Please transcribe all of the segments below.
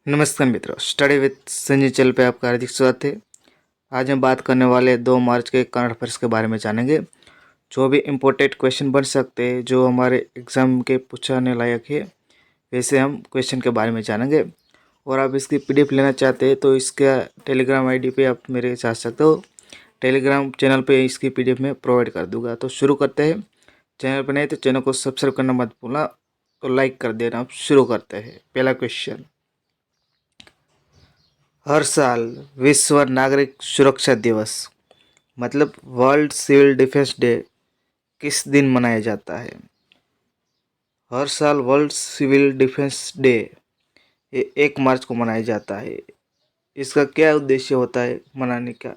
नमस्कार मित्रों, study with Sanjay channel पे आपका हार्दिक स्वागत है। आज हम बात करने वाले 2 मार्च के करंट अफेयर्स के बारे में जानेंगे। जो भी इम्पोर्टेंट क्वेश्चन बन सकते हैं, जो हमारे एग्जाम के पूछने लायक है, वैसे हम क्वेश्चन के बारे में जानेंगे। और आप इसकी पीडीएफ लेना चाहते हैं तो इसका टेलीग्राम आईडी पे आप मेरे साथ सकते हो। टेलीग्राम चैनल पे इसकी पीडीएफ में प्रोवाइड कर दूंगा। तो शुरू करते हैं। चैनल पर नहीं तो चैनल को सब्सक्राइब करना मत भूलना और लाइक कर देना। आप शुरू करते हैं। पहला क्वेश्चन, हर साल विश्व नागरिक सुरक्षा दिवस मतलब वर्ल्ड सिविल डिफेंस डे किस दिन मनाया जाता है? हर साल वर्ल्ड सिविल डिफेंस डे ये 1 मार्च को मनाया जाता है। इसका क्या उद्देश्य होता है मनाने का?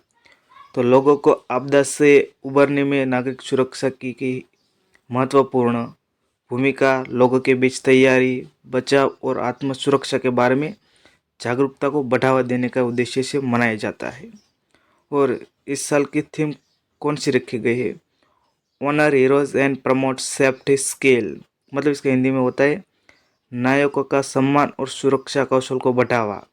तो लोगों को आपदा से उबरने में नागरिक सुरक्षा की महत्वपूर्ण भूमिका, लोगों के बीच तैयारी, बचाव और आत्म सुरक्षा के बारे में जागरूकता को बढ़ावा देने का उद्देश्य से मनाया जाता है। और इस साल की थीम कौन सी रखी गई है? Honour heroes and promote safety skill मतलब इसका हिंदी में होता है नायकों का सम्मान और सुरक्षा कौशल को बढ़ावा।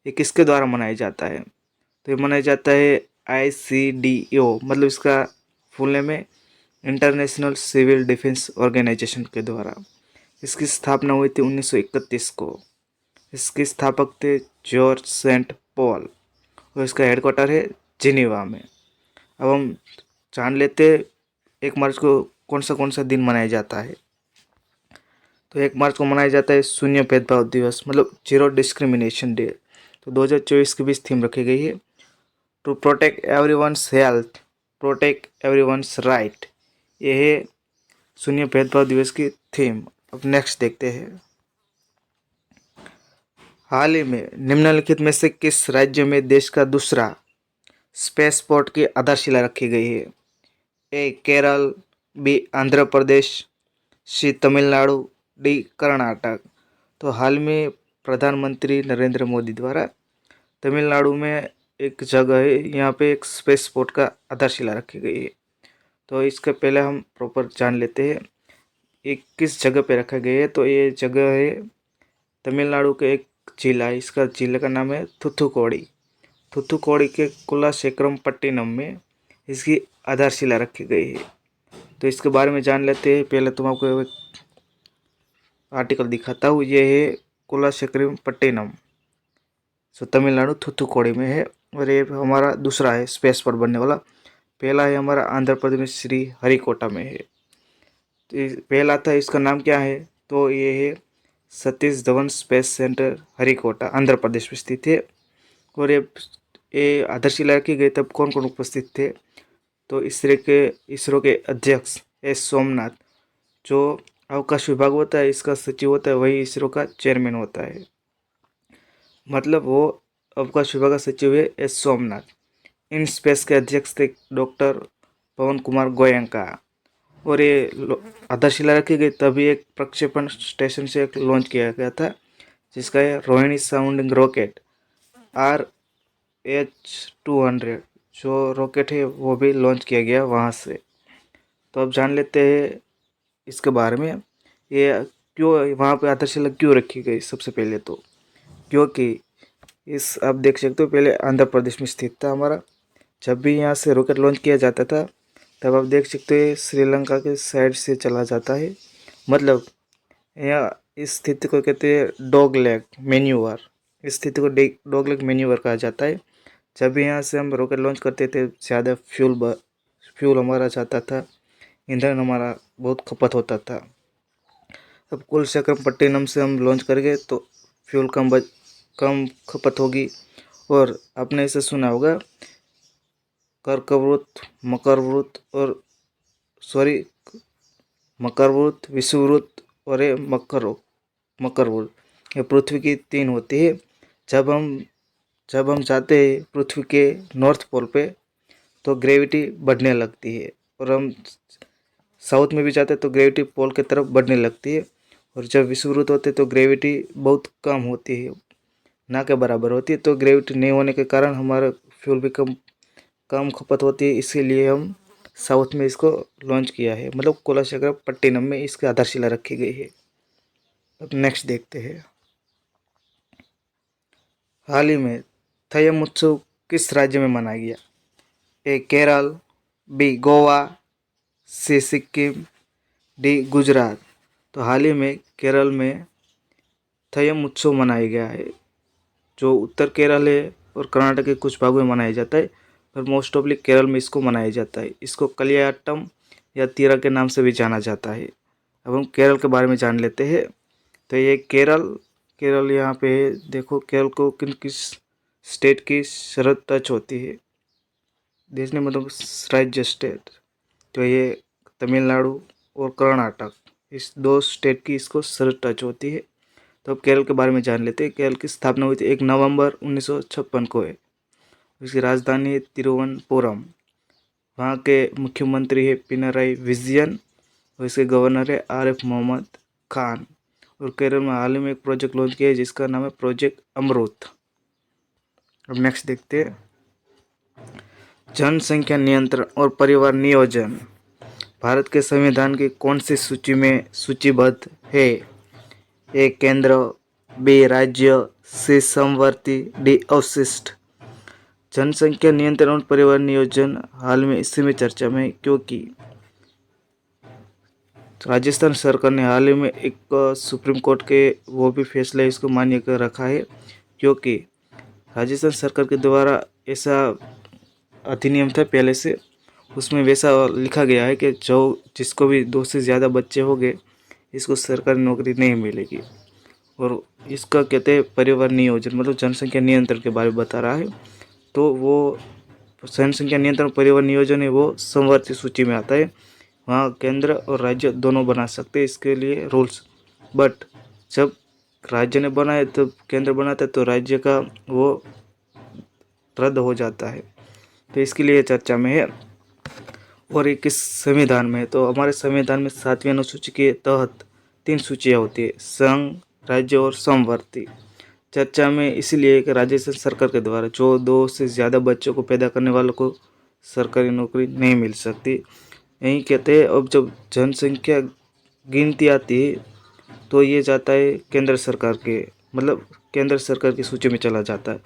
ये किसके द्वारा मनाया जाता है? तो ये मनाया जाता है ICDO मतलब इसका फुल नेम है इंटरनेशनल सिविल डिफेंस ऑर्गेनाइजेशन के द्वारा। इसकी स्थापना हुई थी 1931 को। इसके स्थापक थे जॉर्ज सेंट पॉल और इसका हेडक्वार्टर है जिनेवा में। अब हम जान लेते 1 मार्च को कौन सा दिन मनाया जाता है। तो 1 मार्च को मनाया जाता है शून्य भेदभाव दिवस मतलब जीरो डिस्क्रिमिनेशन डे। तो 2024 की भी थीम रखी गई है to protect everyone's health, protect everyone's right. ये है शून्य भेदभाव दिवस की थीम। अब नेक्स्ट देखते हैं। हाल ही में निम्नलिखित में से किस राज्य में देश का दूसरा स्पेस पोर्ट की आधारशिला रखी गई है? ए केरल, बी आंध्र प्रदेश, सी तमिलनाडु, डी कर्नाटक। तो हाल में प्रधानमंत्री नरेंद्र मोदी द्वारा तमिलनाडु में एक जगह है, यहाँ पे एक स्पेस पोर्ट का आधारशिला रखी गई है। तो इसके पहले हम प्रॉपर जान लेते हैं ये किस जगह पे रखा गया है। तो ये जगह है तमिलनाडु के एक जिला है, इसका जिले का नाम है थुथुकोडी। थुथुकोडी के कुलाशेखरम पट्टिनम में इसकी आधारशिला रखी गई है। तो इसके बारे में जान लेते हैं। पहले तुम आपको एक आर्टिकल दिखाता हूँ। ये है कुलाशेखरम पट्टिनम, सो तमिलनाडु थुथुकोडी में है। और ये हमारा दूसरा है स्पेस पर बनने वाला। पहला है हमारा आंध्र प्रदेश में श्री हरिकोटा में है। तो पहला था, इसका नाम क्या है? तो ये है सतीश धवन स्पेस सेंटर हरिकोटा, आंध्र प्रदेश में स्थित है। और ये आधारशिला रखी गई तब कौन कौन उपस्थित थे? तो इसरो के अध्यक्ष एस सोमनाथ, जो अवकाश विभाग होता है इसका सचिव होता है, वही इसरो का चेयरमैन होता है। मतलब वो अवकाश विभाग का सचिव है एस सोमनाथ। इन स्पेस के अध्यक्ष थे डॉक्टर पवन कुमार गोयंका। और ये आधारशिला रखी गई तभी एक प्रक्षेपण स्टेशन से एक लॉन्च किया गया था, जिसका है रोहिणी साउंडिंग रॉकेट RH-200। जो रॉकेट है वो भी लॉन्च किया गया वहाँ से। तो अब जान लेते हैं इसके बारे में, ये क्यों वहाँ पे आधारशिला क्यों रखी गई। सबसे पहले तो क्योंकि इस आप देख सकते हो पहले आंध्र प्रदेश में स्थित था हमारा। जब भी यहाँ से रॉकेट लॉन्च किया जाता था तब आप देख सकते हैं श्रीलंका के साइड से चला जाता है। मतलब यहाँ इस स्थिति को कहते हैं डॉग लेग मैन्यूवर। इस स्थिति को डॉग लेग मैन्यूवर कहा जाता है। जब भी यहाँ से हम रॉकेट लॉन्च करते थे ज़्यादा फ्यूल हमारा जाता था, ईंधन हमारा बहुत खपत होता था। अब कुलशेखरपट्टिनम से हम लॉन्च करेंगे तो फ्यूल कम खपत होगी। और आपने इसे सुना होगा कर्कवृत्त, मकरवृत्त और मकरवृत्त, विषुववृत्त और ये मकरवृत्त, ये पृथ्वी की 3 होती है। जब हम जाते हैं पृथ्वी के नॉर्थ पोल पे तो ग्रेविटी बढ़ने लगती है, और हम साउथ में भी जाते हैं तो ग्रेविटी पोल की तरफ बढ़ने लगती है। और जब विषुववृत्त होते तो ग्रेविटी बहुत कम होती है, ना के बराबर होती है। तो ग्रेविटी नहीं होने के कारण हमारा फ्यूल भी कम खपत होती है, इसीलिए हम साउथ में इसको लॉन्च किया है। मतलब कुलाशेखरपट्टिनम में इसकी आधारशिला रखी गई है। अब नेक्स्ट देखते हैं। हाल ही में थयम उत्सव किस राज्य में मनाया गया? ए केरल, बी गोवा, सी सिक्किम, डी गुजरात। तो हाल ही में केरल में थयम उत्सव मनाया गया है, जो उत्तर केरल है और कर्नाटक के कुछ भागों में मनाया जाता है, पर मोस्ट ऑफली केरल में इसको मनाया जाता है। इसको कलियाट्टम या तीरा के नाम से भी जाना जाता है। अब हम केरल के बारे में जान लेते हैं। तो ये केरल यहाँ पे है। देखो केरल को किस स्टेट की सरहद टच होती है, देश ने मतलब राज्य स्टेट। तो ये तमिलनाडु और कर्नाटक, इस दो स्टेट की इसको सरहद टच होती है। तो अब केरल के बारे में जान लेते हैं। केरल की स्थापना हुई थी 1 नवंबर 1956 को है। इसकी राजधानी है तिरुवनंतपुरम। वहाँ के मुख्यमंत्री है पिनराई विजयन और इसके गवर्नर है आरिफ मोहम्मद खान। और केरल में हाल ही में एक प्रोजेक्ट लॉन्च किया है जिसका नाम है प्रोजेक्ट अमृत। अब नेक्स्ट देखते हैं, जनसंख्या नियंत्रण और परिवार नियोजन भारत के संविधान की कौन सी सूची में सूचीबद्ध है? ए केंद्र, बी राज्य, सी समवर्ती, डी अवशिष्ट। जनसंख्या नियंत्रण और परिवार नियोजन हाल में इसी में चर्चा में है, क्योंकि राजस्थान सरकार ने हाल ही में एक सुप्रीम कोर्ट के वो भी फैसला इसको मान्य कर रखा है, क्योंकि राजस्थान सरकार के द्वारा ऐसा अधिनियम था पहले से, उसमें वैसा लिखा गया है कि जो जिसको भी 2 से ज़्यादा बच्चे हो गए इसको सरकारी नौकरी नहीं मिलेगी। और इसका कहते हैं परिवार नियोजन, मतलब जनसंख्या नियंत्रण के बारे में बता रहा है। तो वो जनसंख्या नियंत्रण परिवार नियोजन है वो समवर्ती सूची में आता है। वहाँ केंद्र और राज्य दोनों बना सकते हैं इसके लिए रूल्स, बट जब राज्य ने बनाए तो केंद्र बनाता है तो राज्य का वो रद्द हो जाता है। तो इसके लिए चर्चा में है। और ये किस संविधान में है? तो हमारे संविधान में 7वीं अनुसूची के तहत 3 सूचियाँ होती है, संघ, राज्य और समवर्ती। चर्चा में इसीलिए कि राजस्थान सरकार के द्वारा जो 2 से ज़्यादा बच्चों को पैदा करने वालों को सरकारी नौकरी नहीं मिल सकती। यही कहते हैं। अब जब जनसंख्या गिनती आती है तो ये जाता है केंद्र सरकार के, मतलब केंद्र सरकार की सूची में चला जाता है।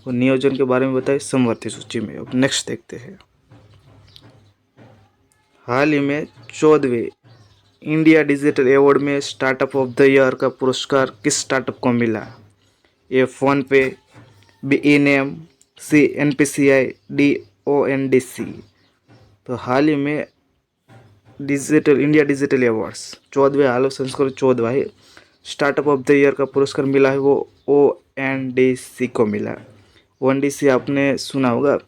और नियोजन के बारे में बताए समवर्ती सूची में। अब नेक्स्ट देखते हैं, हाल ही में 14वें इंडिया डिजिटल अवार्ड में स्टार्टअप ऑफ द ईयर का पुरस्कार किस स्टार्टअप को मिला? ए फोन पे, बी इनेम, सी NPCI, डी ONDC। तो हाल ही में इंडिया डिजिटल अवार्ड्स 14वें हाल संस्करण 14वां है, स्टार्टअप ऑफ द ईयर का पुरस्कार मिला है वो ONDC को मिला। ONDC आपने सुना होगा,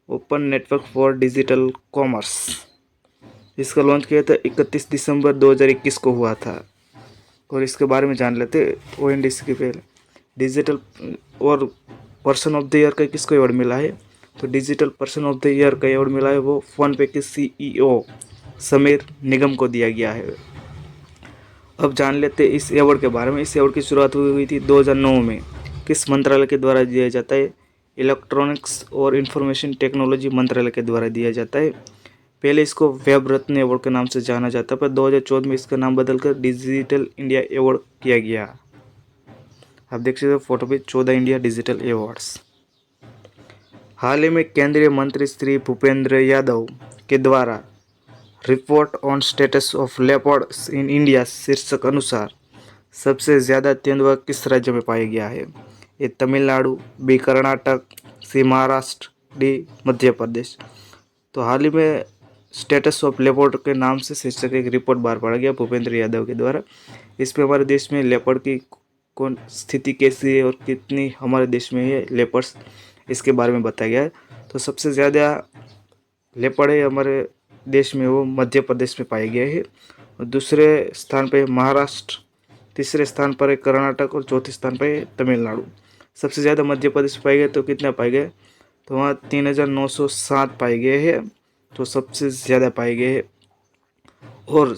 open network for digital commerce. इसका लॉन्च किया था 31 दिसंबर 2021 को हुआ था। और इसके बारे में जान लेते ONDC के पहले। डिजिटल और पर्सन ऑफ द ईयर का किसको अवार्ड मिला है? तो digital person of the year का अवार्ड मिला है वो फोनपे के CEO समीर निगम को दिया गया है। अब जान लेते इस अवार्ड के बारे में। इस अवार्ड की शुरुआत हुई थी 2009 में। किस मंत्रालय के द्वारा दिया जाता है? इलेक्ट्रॉनिक्स और इंफॉर्मेशन टेक्नोलॉजी मंत्रालय के द्वारा दिया जाता है। पहले इसको वेब रत्न अवार्ड के नाम से जाना जाता है, पर 2014 में इसका नाम बदलकर डिजिटल इंडिया अवार्ड किया गया। आप देख सकते हो फोटो पे 14 इंडिया डिजिटल अवार्ड्स। हाल ही में केंद्रीय मंत्री श्री भूपेंद्र यादव के द्वारा report on status of leopards in India शीर्षक अनुसार सबसे ज़्यादा तेंदुआ किस राज्य में पाया गया है? ए तमिलनाडु, बी कर्नाटक, सी महाराष्ट्र, डी मध्य प्रदेश। तो हाल ही में स्टेटस ऑफ लेपर्ड के नाम से शीर्षक एक रिपोर्ट बाहर पड़ा गया भूपेंद्र यादव के द्वारा। इसमें हमारे देश में लेपर्ड की कौन स्थिति कैसी है और कितनी हमारे देश में है लेपर्ड्स, इसके बारे में बताया गया है। तो सबसे ज़्यादा लेपर्ड है हमारे देश में वो मध्य प्रदेश में पाए गए हैं। और दूसरे स्थान पे महाराष्ट्र, तीसरे स्थान पर है कर्नाटक और चौथे स्थान पर है तमिलनाडु। सबसे ज़्यादा मध्य प्रदेश में पाए गए, तो कितना पाए गए? तो वहाँ 3907 पाए गए हैं, तो सबसे ज़्यादा पाए गए हैं। और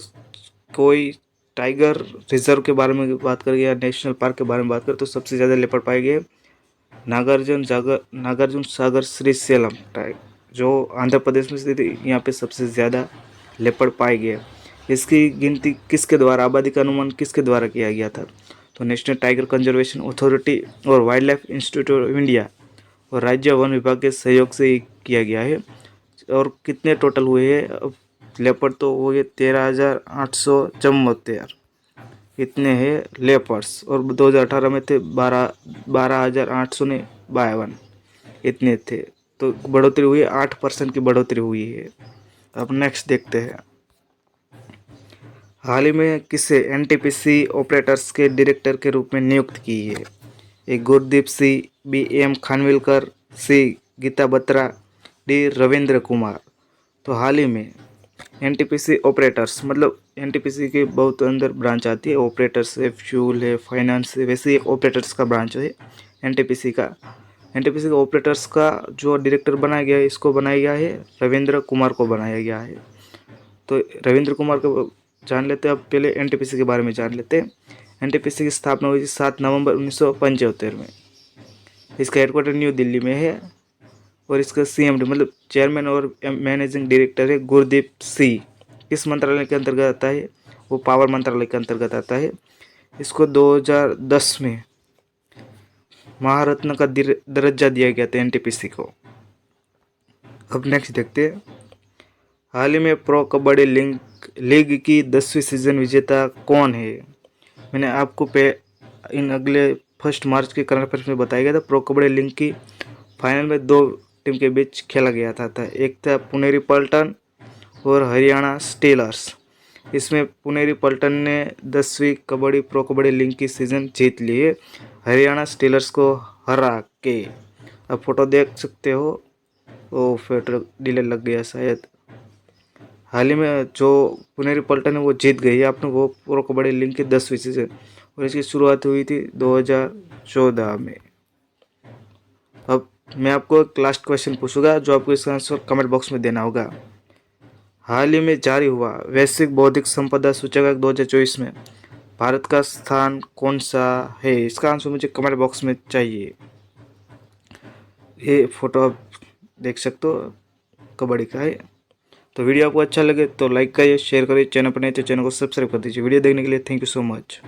कोई टाइगर रिजर्व के बारे में बात करें या नेशनल पार्क के बारे में बात करें तो सबसे ज़्यादा लेपर्ड पाए गए नागार्जुन सागर श्रीशैलम जो आंध्र प्रदेश में स्थित है, यहाँ पे सबसे ज़्यादा लेपर्ड पाए गए। इसकी गिनती किसके द्वारा, आबादी का अनुमान किसके द्वारा किया गया था? तो नेशनल टाइगर कंजर्वेशन अथॉरिटी और wild life institute of India और राज्य वन विभाग के सहयोग से ही किया गया है। और कितने टोटल हुए हैं? अब लेपर्ड तो हुए 13,874, इतने हैं लेपर्ड्स, और 2018 में थे 12,852, इतने थे। तो बढ़ोतरी हुई है, 8% की बढ़ोतरी हुई है। अब नेक्स्ट देखते हैं, हाल ही में किसे एनटीपीसी ऑपरेटर्स के डायरेक्टर के रूप में नियुक्त की है? ए गुरदीप सिंह, बी एम खानविलकर, सी गीता बत्रा, डी रविंद्र कुमार। तो हाल ही में एनटीपीसी ऑपरेटर्स, मतलब एनटीपीसी के बहुत अंदर ब्रांच आती है, ऑपरेटर्स है, फ्यूल है, फाइनेंस है, वैसे एक ऑपरेटर्स का ब्रांच है एनटीपीसी का। एनटीपीसी के ऑपरेटर्स का जो डायरेक्टर बनाया गया है, इसको बनाया गया है रविंद्र कुमार को बनाया गया है। तो रविंद्र कुमार को जान लेते हैं। अब पहले एनटीपीसी के बारे में जान लेते हैं। एनटीपीसी की स्थापना हुई थी 7 नवंबर 1975 में। इसका हेडक्वार्टर न्यू दिल्ली में है और इसका सीएमडी मतलब चेयरमैन और मैनेजिंग डायरेक्टर है गुरदीप सिंह। किस मंत्रालय के अंतर्गत आता है? वो पावर मंत्रालय के अंतर्गत आता है। इसको 2010 में महारत्न का दर्जा दिया गया था एनटीपीसी को। अब नेक्स्ट देखते हैं, हाल ही में प्रो कबड्डी लीग की 10वीं सीजन विजेता कौन है? मैंने आपको इन अगले 1 मार्च के करंट अफेयर्स में बताया गया था। प्रो कबड्डी लीग की फाइनल में 2 टीम के बीच खेला गया था। एक था पुनेरी पल्टन और हरियाणा स्टीलर्स। इसमें पुनेरी पल्टन ने 10वीं कबड्डी प्रो कबड्डी लीग की सीजन जीत ली है हरियाणा स्टीलर्स को हरा के। अब फोटो देख सकते हो, वो फिर डिले लग गया शायद। हाल ही में जो पुनेरी पल्टन है वो जीत गई है आपने वो प्रो कबड्डी लीग की 10वीं सीजन, और इसकी शुरुआत हुई थी 2014 में। अब मैं आपको एक लास्ट क्वेश्चन पूछूंगा जो आपको इसका आंसर कमेंट बॉक्स में देना होगा। हाल ही में जारी हुआ वैश्विक बौद्धिक संपदा सूचकांक 2024 में भारत का स्थान कौन सा है? इसका आंसर मुझे कमेंट बॉक्स में चाहिए। ये फोटो आप देख सकते हो, कबड्डी का है। तो वीडियो आपको अच्छा लगे तो लाइक करिए, शेयर करिए, चैनल पर नहीं तो चैनल को सब्सक्राइब कर दीजिए। वीडियो देखने के लिए थैंक यू सो मच।